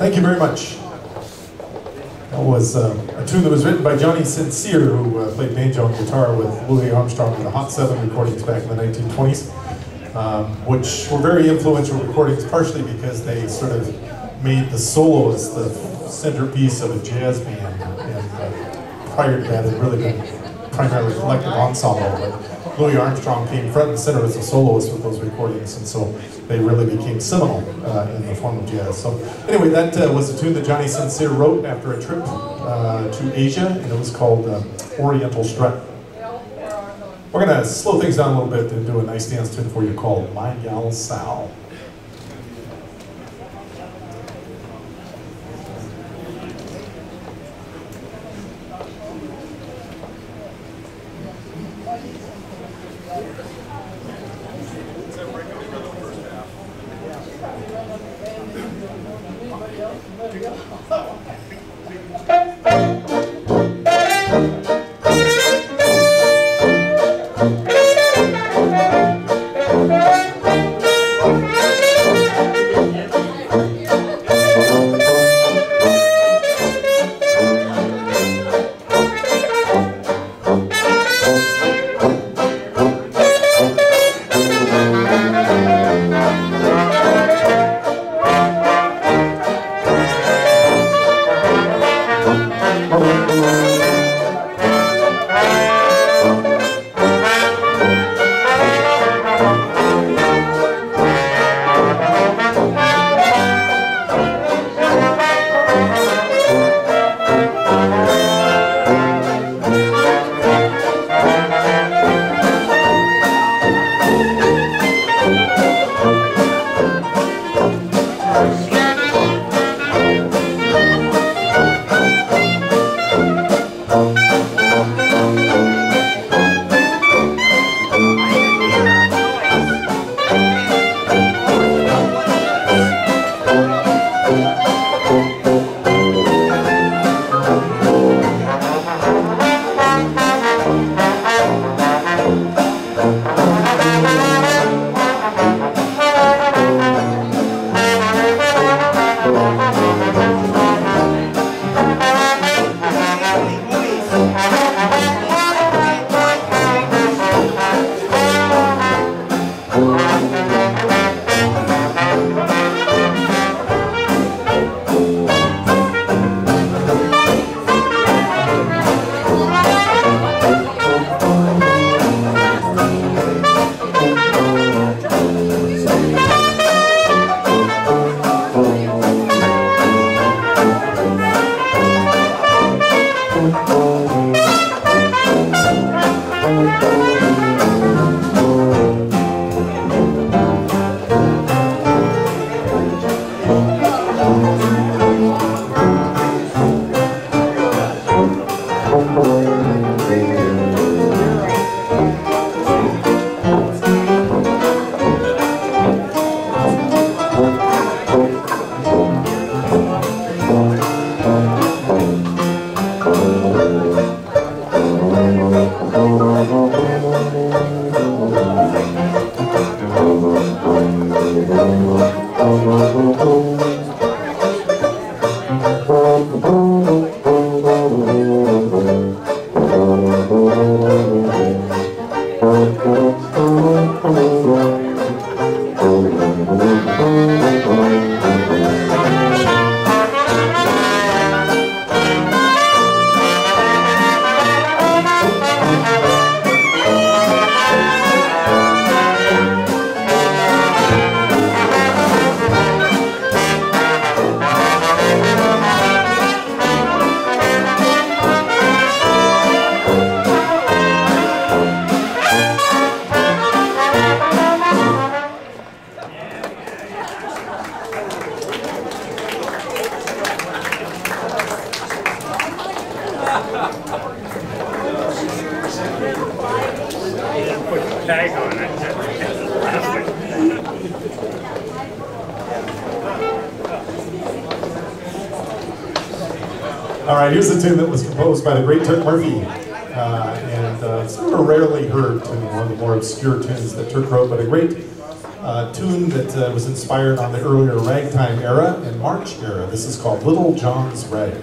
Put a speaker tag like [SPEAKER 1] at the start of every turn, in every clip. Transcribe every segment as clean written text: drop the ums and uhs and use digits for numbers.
[SPEAKER 1] Thank you very much. That was a tune that was written by Johnny Sincere, who played banjo and guitar with Louis Armstrong in the Hot 7 recordings back in the 1920s, which were very influential recordings, partially because they sort of made the soloist the centerpiece of a jazz band. And prior to that, it had really been primarily collective ensemble. But Louis Armstrong came front and center as a soloist with those recordings, and so they really became seminal in the form of jazz. So anyway, that was a tune that Johnny Sincere wrote after a trip to Asia, and it was called Oriental Strut. We're going to slow things down a little bit and do a nice dance tune for you called My Gal Sal. All right, here's a tune that was composed by the great Turk Murphy, and it's sort of rarely heard tune, one of the more obscure tunes that Turk wrote, but a great a tune that was inspired on the earlier ragtime era and march era. This is called Little John's Rag.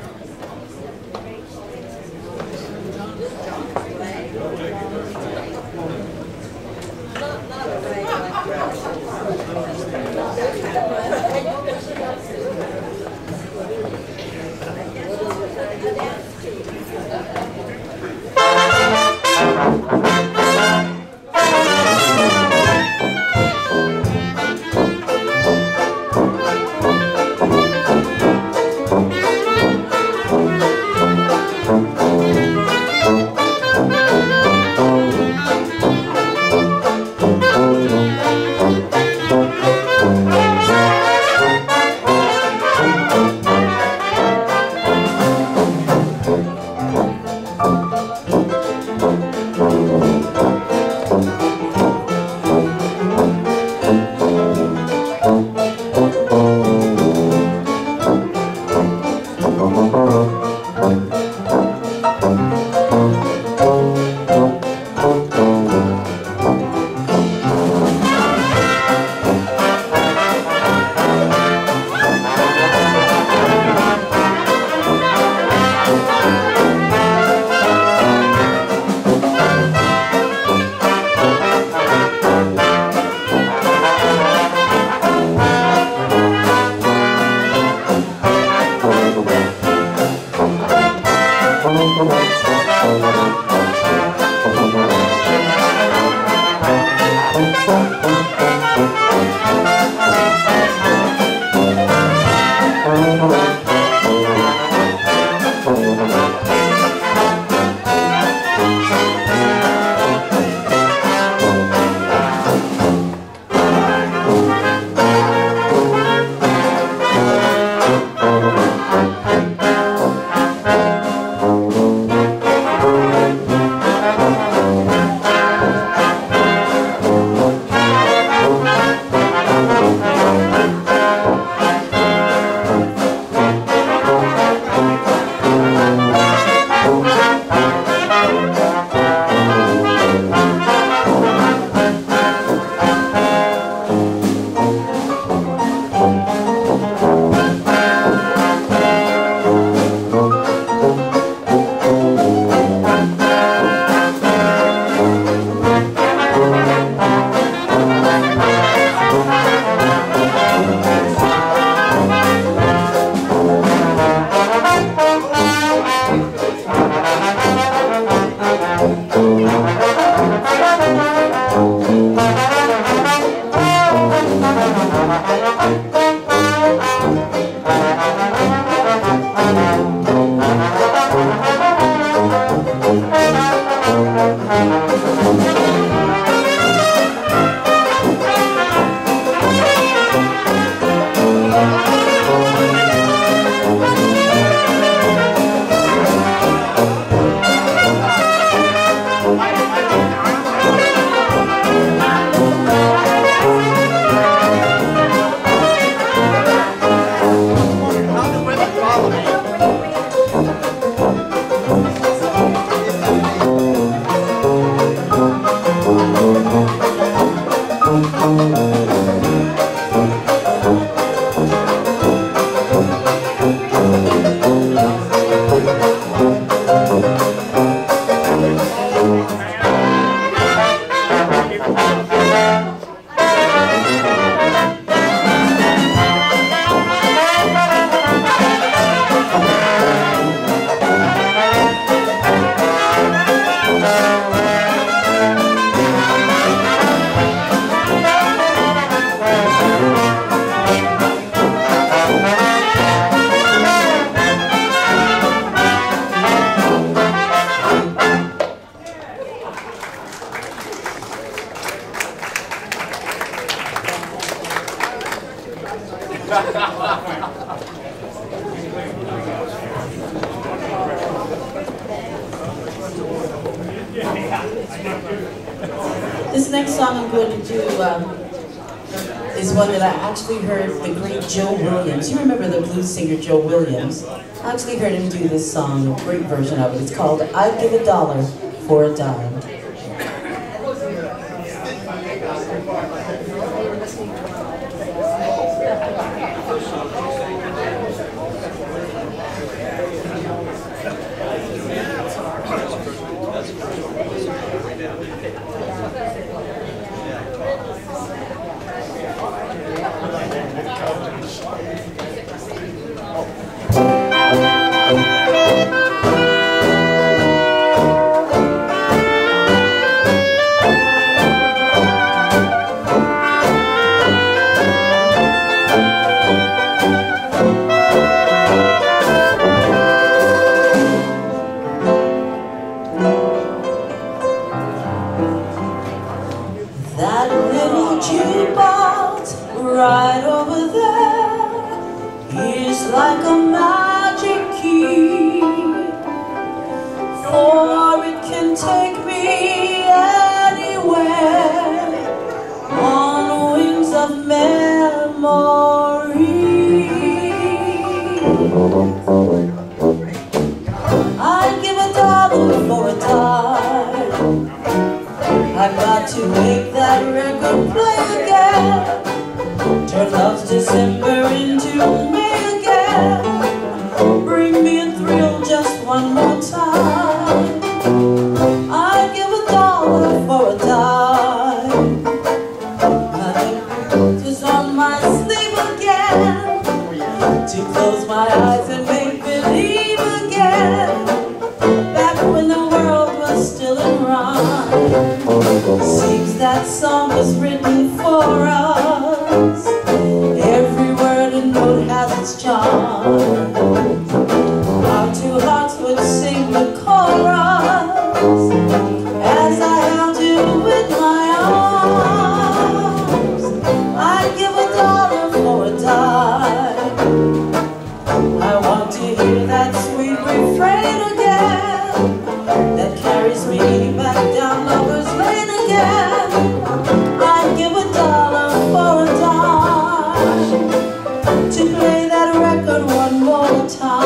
[SPEAKER 2] This next song I'm going to do is one that I actually heard the great Joe Williams. You remember the blues singer Joe Williams? I actually heard him do this song, a great version of it. It's called I'd Give a Dollar for a Dime. That little jukebox right over there is like a magic key, for it can take me anywhere on wings of memory. I'd give $1 for a time. I've got to make that record play again, turn love's December into May again, bring me a thrill just one more time. I'd give $1 for a dime. My is on my sleeve again, to close my eyes and make believe again, back when the world was still in rhyme. Seems that song was written for us, every word and note has its charm. Our two hearts would sing the chorus as I held you in my arms. I'd give $1 for a dime. I want to hear that sweet refrain again, that carries me back down Lover's Lane again. I'd give $1 for a dime, to play that record one more time.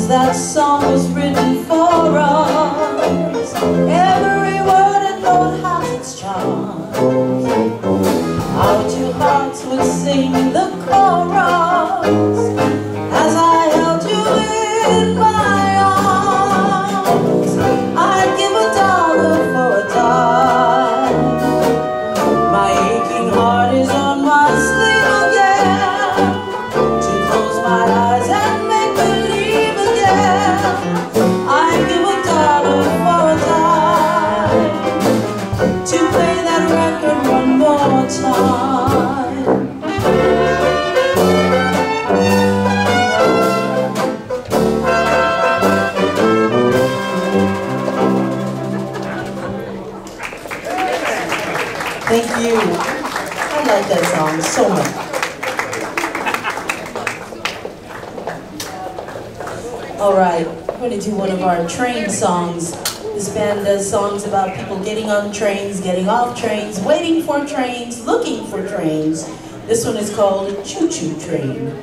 [SPEAKER 2] That song was written for us, every word and note has its charm. Our two hearts would sing the chorus as I held you in my arms. I'd give $1 for a dime. My aching heart is on my sleeve again, to close my eyes and make believe again. I'd give $1 for a dime, to play that record one more time. Thank you. I like that song so much. All right, we're going to do one of our train songs. This band does songs about people getting on trains, getting off trains, waiting for trains, looking for trains. This one is called Choo Choo Train.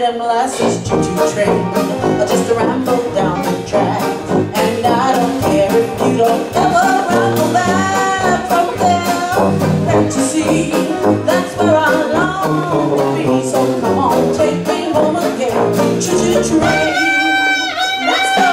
[SPEAKER 2] and molasses choo-choo train, or just a ramble down the track. And I don't care if you don't ever ramble back from there. Can't you see, that's where I long to be. So come on, take me home again, choo-choo train. Let's go!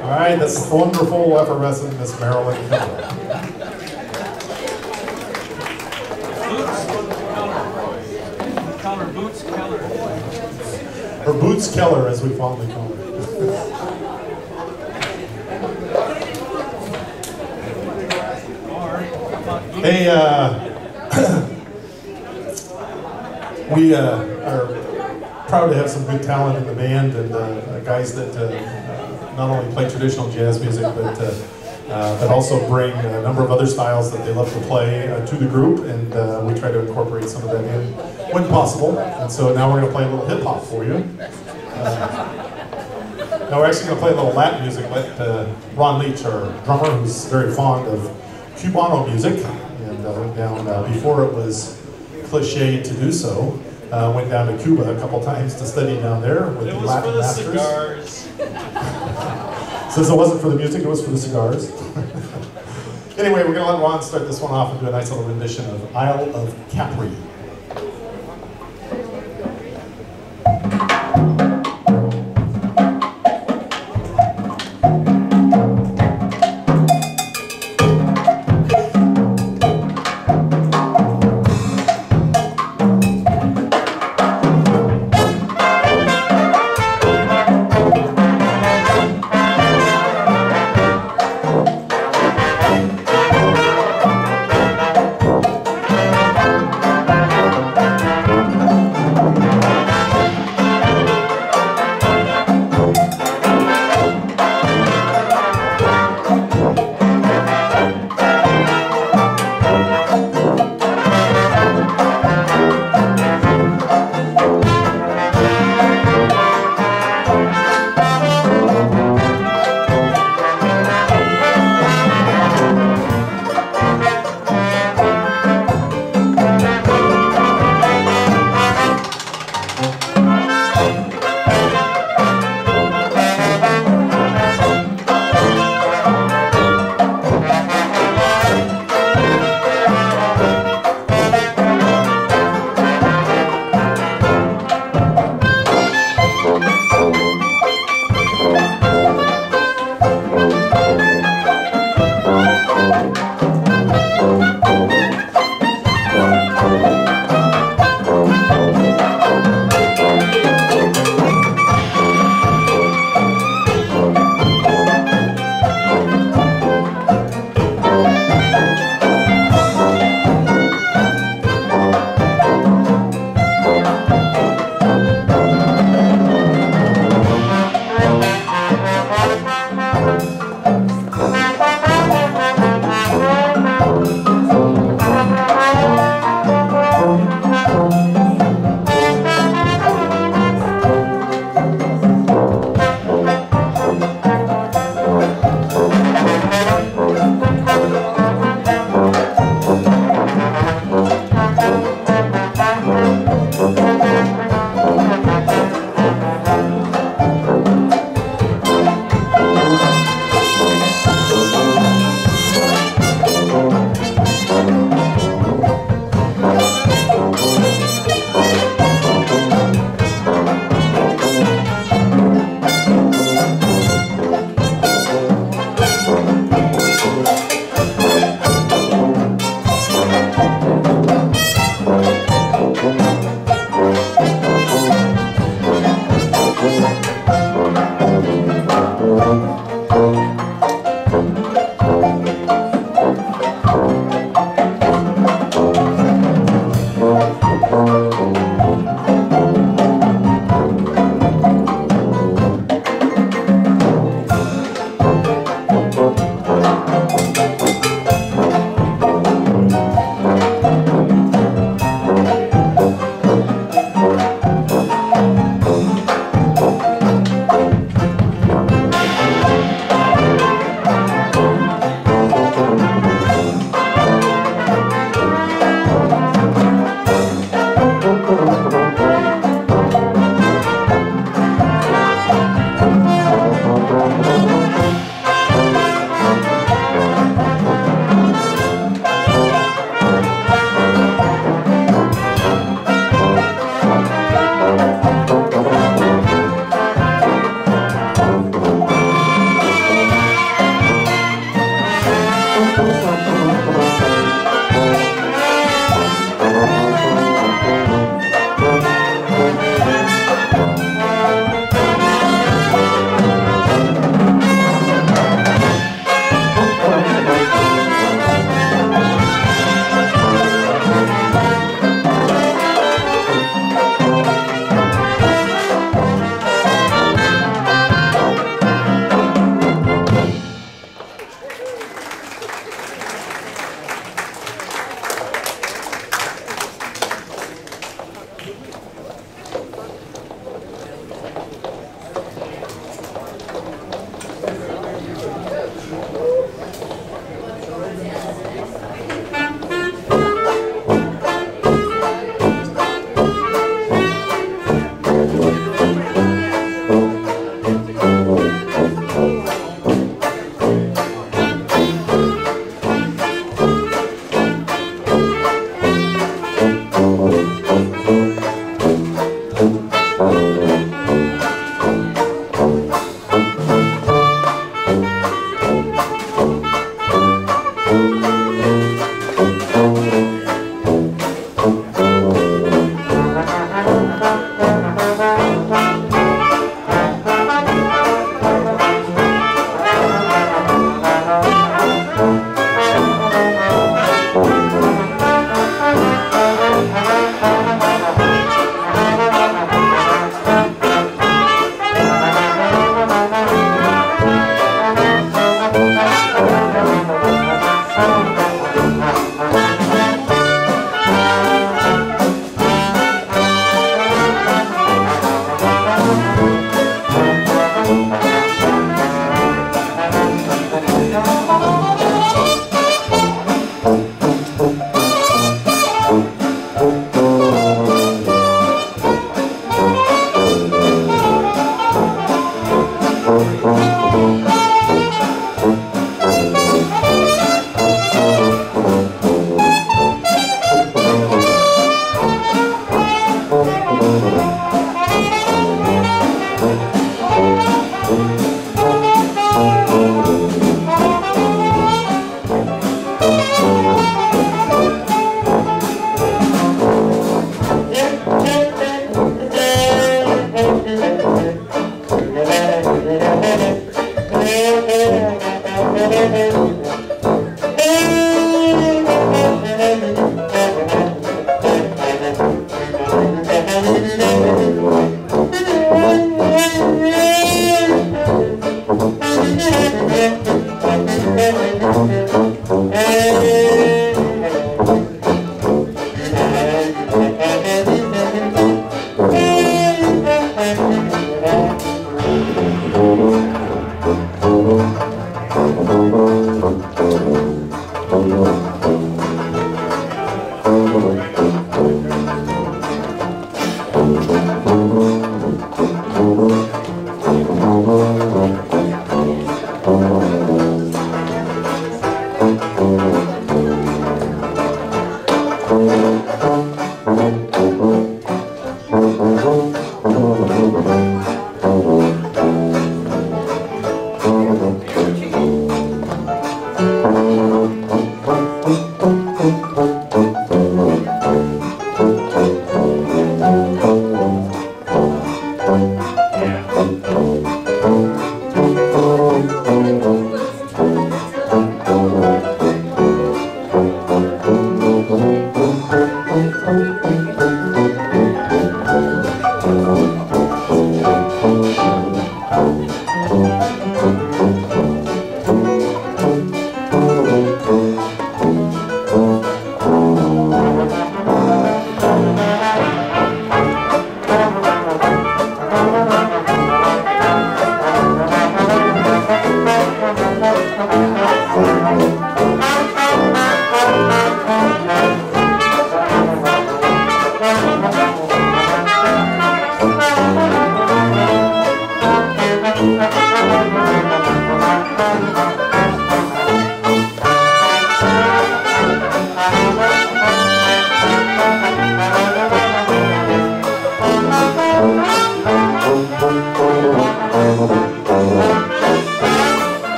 [SPEAKER 1] Alright, this is the wonderful, effervescent Miss Marilyn Keller.
[SPEAKER 3] Boots Keller.
[SPEAKER 1] Or Boots Keller, as we fondly call her. Hey, we are proud to have some good talent in the band, and guys that not only play traditional jazz music, but also bring a number of other styles that they love to play to the group, and we try to incorporate some of that in when possible. And so now we're going to play a little hip hop for you. Now we're actually going to play a little Latin music. Let Ron Leach, our drummer, who's very fond of Cubano music, and went down before it was cliche to do so. Went down to Cuba a couple times to study down there with the Latin masters.
[SPEAKER 3] Cigars.
[SPEAKER 1] Since it wasn't for the music, it was for the cigars. Anyway, we're going to let Ron start this one off and do a nice little rendition of Isle of Capri.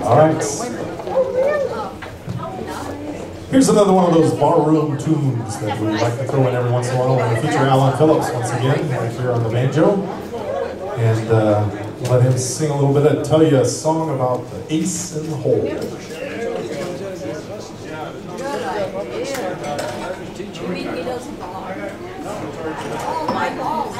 [SPEAKER 1] All right. Here's another one of those barroom tunes that we like to throw in every once in a while. We're going to feature Alan Phillips once again, right here on the banjo. And let him sing a little bit and tell you a song about the ace in the hole.
[SPEAKER 3] Oh my God.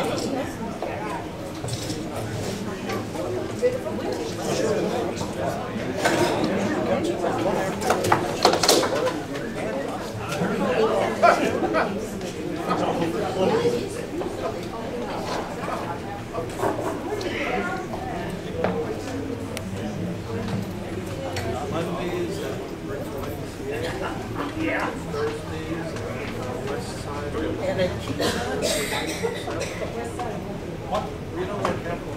[SPEAKER 4] Yeah. Thursdays on the west side. And then we know where Capital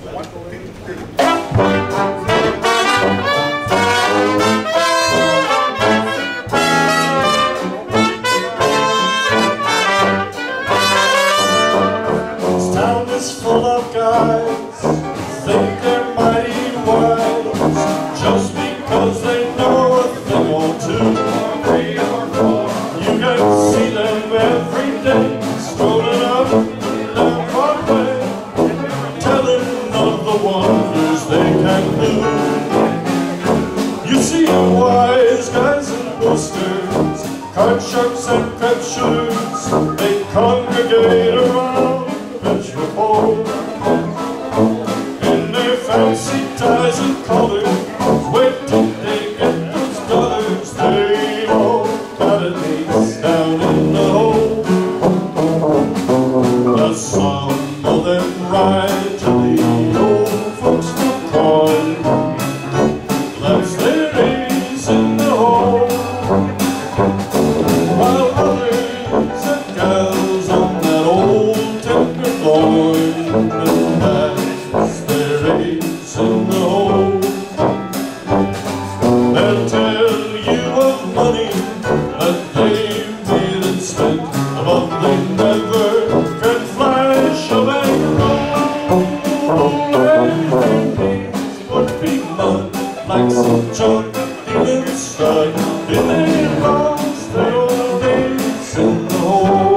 [SPEAKER 5] This town is full of guys who think they're mighty wise just because they know a thing or two. You can see them every day, strolling up and down Broadway, telling of the wonders they can do. You see wise guys in posters, card sharps and crab shooters, they congregate around the bench report in their fancy ties and collars. Wait till they get those dollars, they all got an ace down in but they never can flash a would be mud like some junk demon stud if they lost their old days in the hole.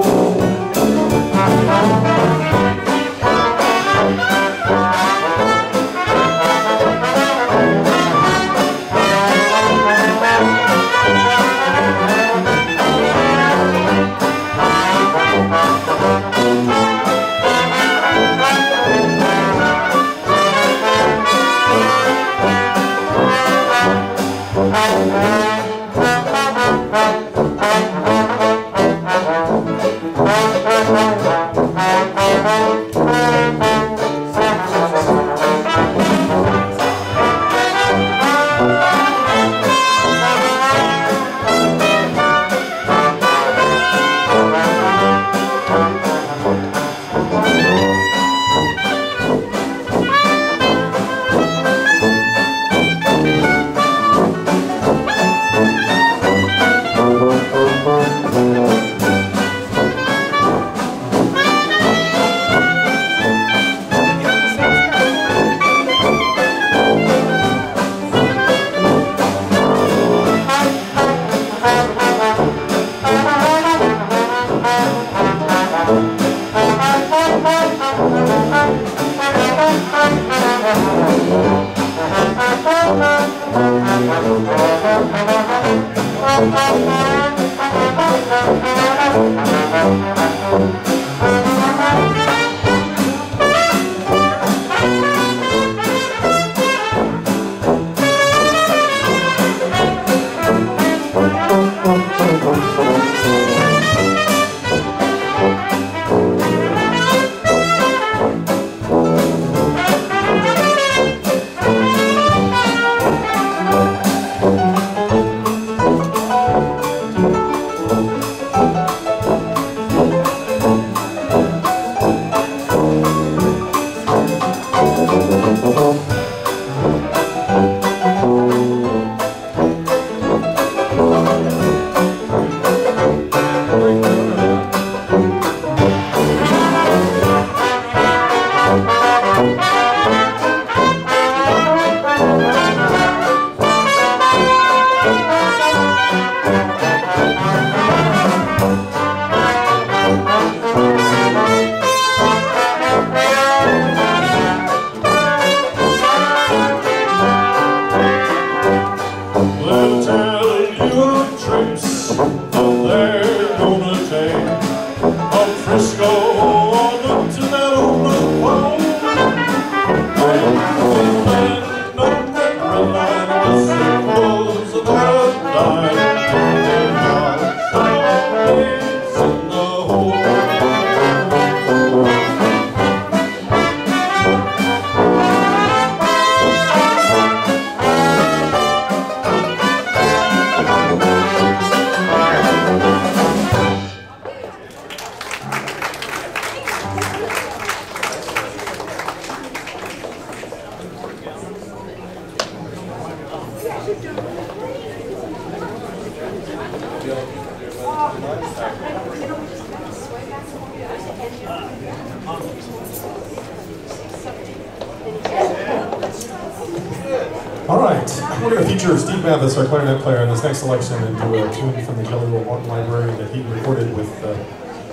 [SPEAKER 1] All right, we're going to feature Steve Mathis, our clarinet player, in this next selection, and do a tune from the Jelly Roll Morton Library that he recorded with,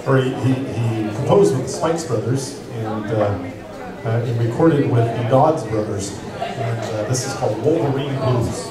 [SPEAKER 1] or he composed with the Spikes Brothers and recorded with the Dodds Brothers. And this is called Wolverine Blues.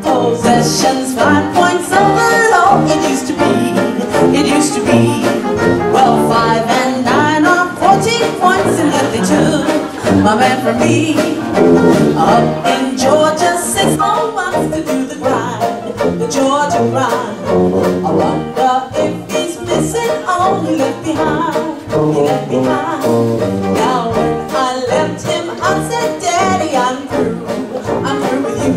[SPEAKER 2] Possessions, 5 points overload. It used to be. Well, 5 and 9 are 14 points, and yet they took my man from me. Up in Georgia, 6 more months to do the grind, the Georgia grind. I wonder if he's missing all he left behind. He left behind. Now when I left him, I said, Daddy, I'm through with you.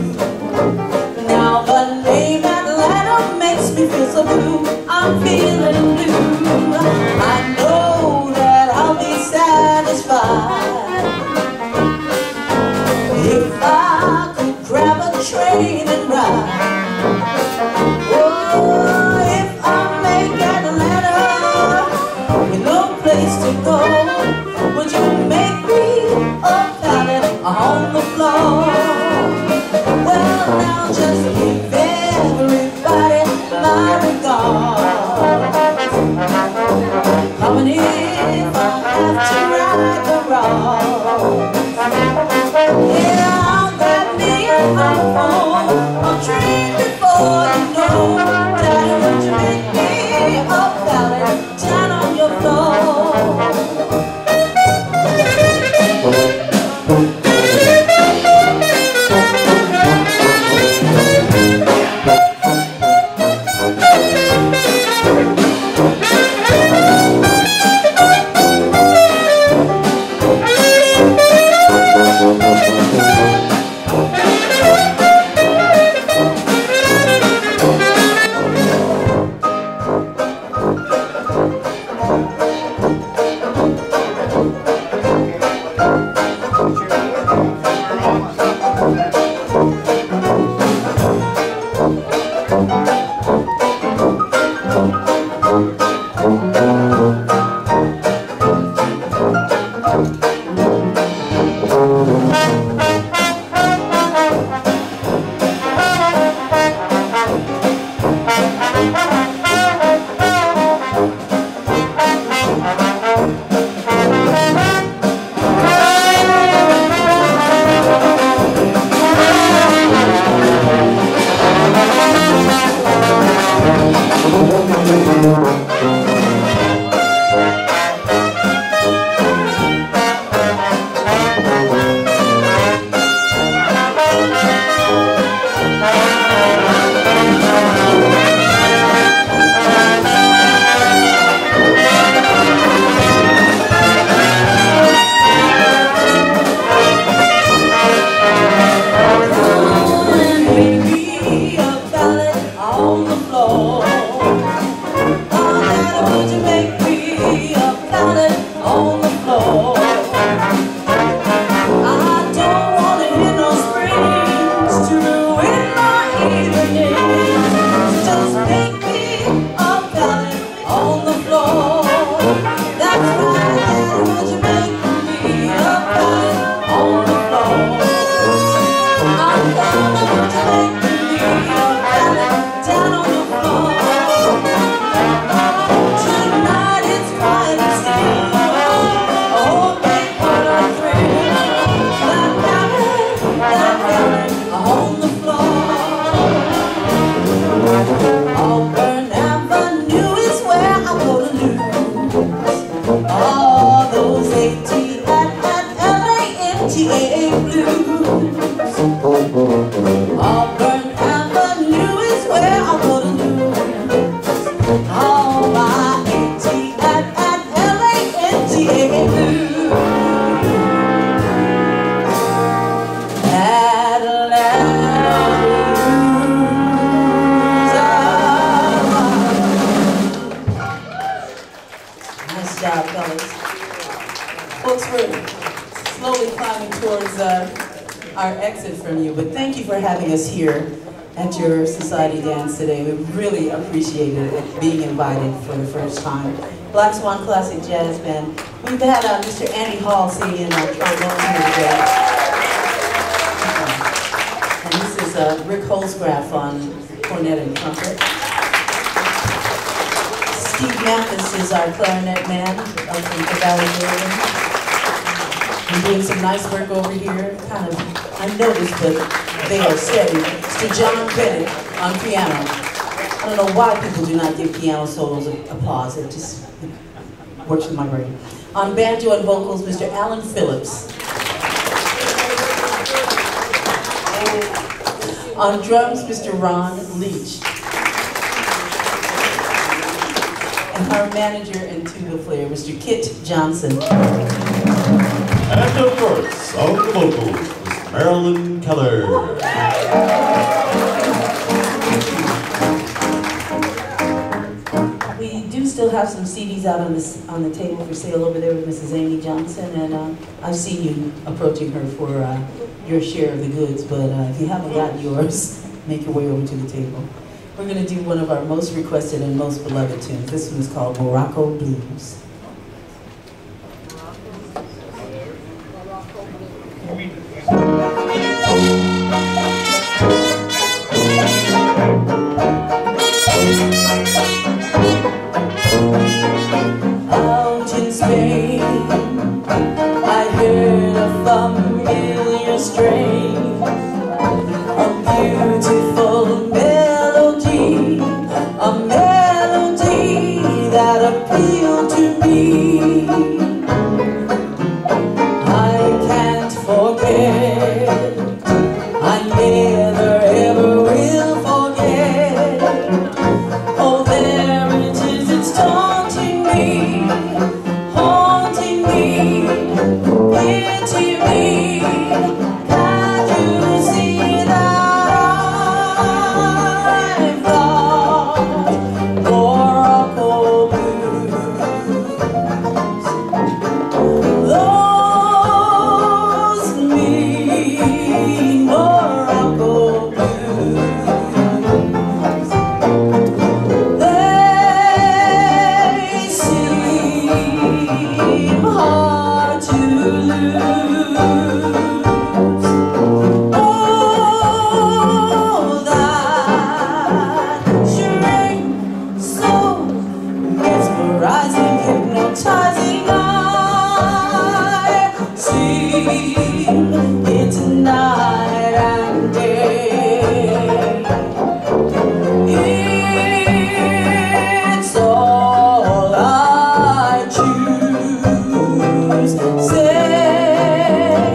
[SPEAKER 2] Now the name Atlanta makes me feel so blue. I'm feeling blue. I know that I'll be satisfied if I could grab a train and ride. Oh, if I make Atlanta with no place to go, would you make me a pallet on the floor? Well, now just give everybody my regards. Coming if I have to ride the road. Yeah, I'll grab me a iPhone, a train before you know. Daddy, would you make me a pallet down on your floor? Nice job, fellas. Folks, we're slowly climbing towards our exit from you, but thank you for having us here at your society dance today. We really appreciated it, being invited for the first time. Black Swan Classic Jazz Band. We've had Mr. Andy Hall singing trombone here today. And this is Rick Holzgraf on cornet and trumpet. Steve Mathis is our clarinet man up from Cavalli, Oregon. We're doing some nice work over here. Kind of unnoticed, but they are steady. Mr. John Bennett on piano. I don't know why people do not give piano solos applause. It just works in my brain. On banjo and vocals, Mr. Alan Phillips. On drums, Mr. Ron Leach. And our manager and tuba player, Mr. Kit Johnson.
[SPEAKER 5] And of course, on the vocals, Miss Marilyn Keller.
[SPEAKER 2] We do still have some CDs out on the table for sale over there with Mrs. Amy Johnson, and I've seen you approaching her for your share of the goods, but if you haven't gotten yours, make your way over to the table. We're going to do one of our most requested and most beloved tunes. This one is called Morocco Blues. Out in Spain, I heard a familiar strain, a beautiful melody, a melody that appealed to me. I can't forget, I never ever will forget. Oh, there it is, it's taunting me, haunting me, hitting me. Can't you see that I've got Morocco blues? Those mean Morocco blues. They seem hard to lose. Oh, that string, so mesmerizing, hypnotizing. I see it night and day. It's all I choose. Say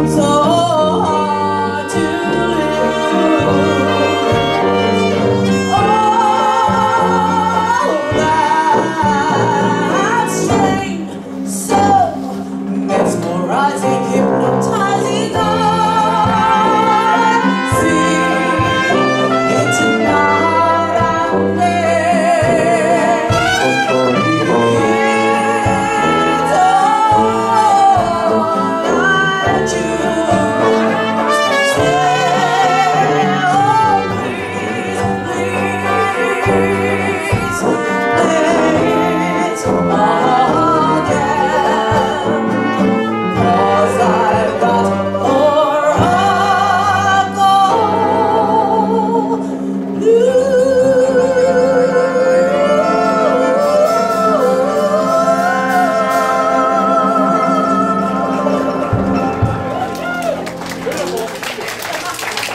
[SPEAKER 2] so hard to lose. Oh, that strain, so mesmerizing, hypnotizing. I see it tonight out there. It's all I choose. Say, oh, please, please, play it again. 'Cause I've got Oracle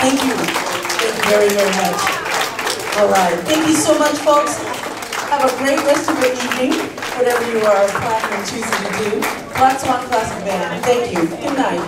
[SPEAKER 2] Thank you. Thank you very, very much. All right. Thank you so much, folks. Have a great rest of your evening, whatever you are planning and choosing to do. Black Swan Classic Band. Thank you. Good night.